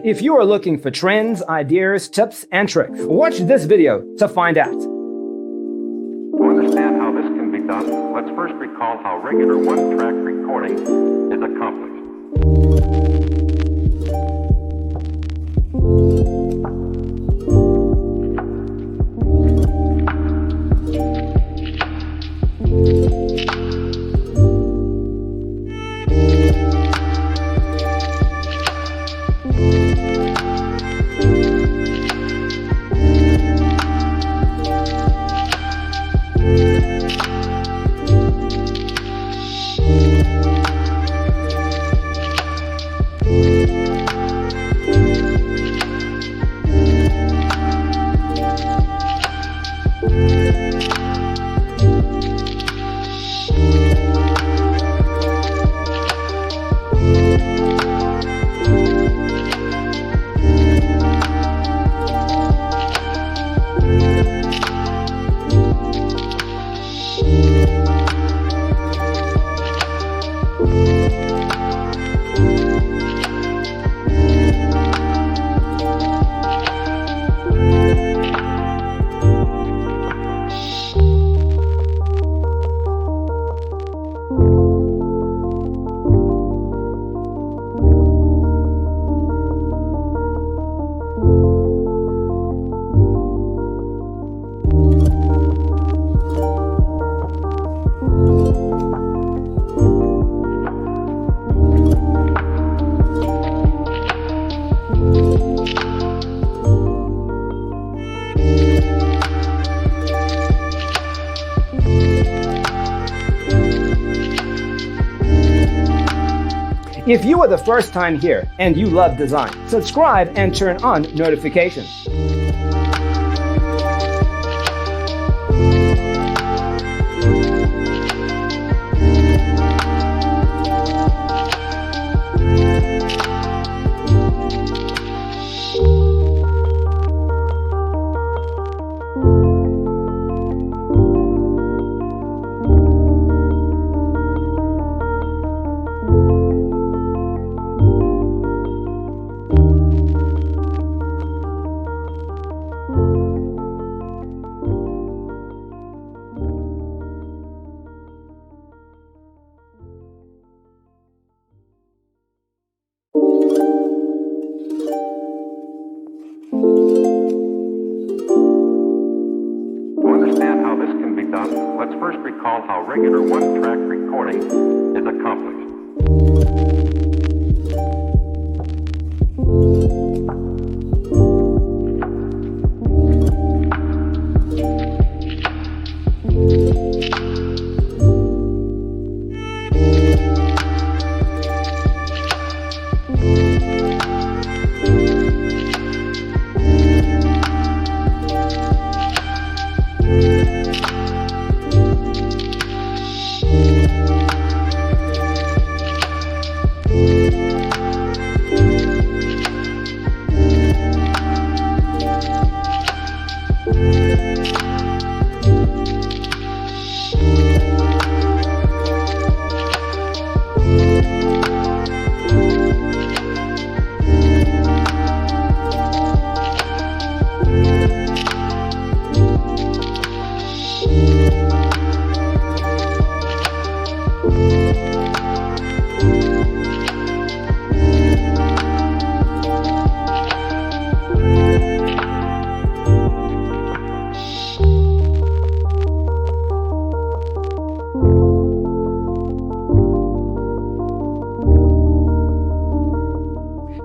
If you are looking for trends, ideas, tips, and tricks, watch this video to find out. To understand how this can be done, let's first recall how regular one-track recording is accomplished. If you are the first time here and you love design, subscribe and turn on notifications. Let's first recall how regular one-track recording is accomplished.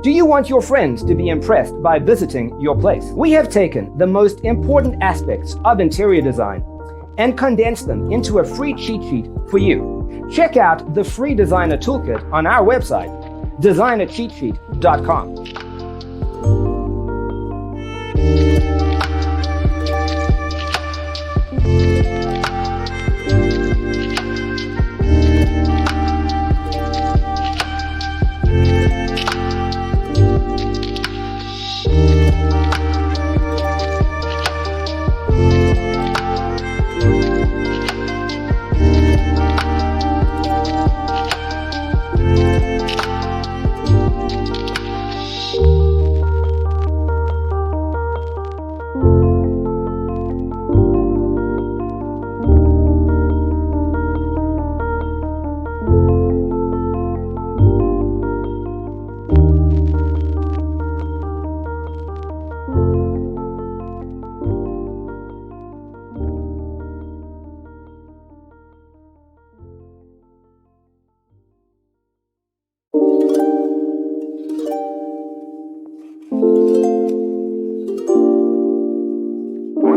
Do you want your friends to be impressed by visiting your place? We have taken the most important aspects of interior design and condensed them into a free cheat sheet for you. Check out the free designer toolkit on our website, designercheatsheet.com.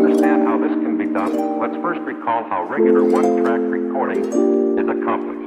understand how this can be done, let's first recall how regular one-track recording is accomplished.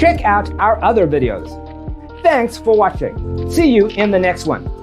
Check out our other videos. Thanks for watching. See you in the next one.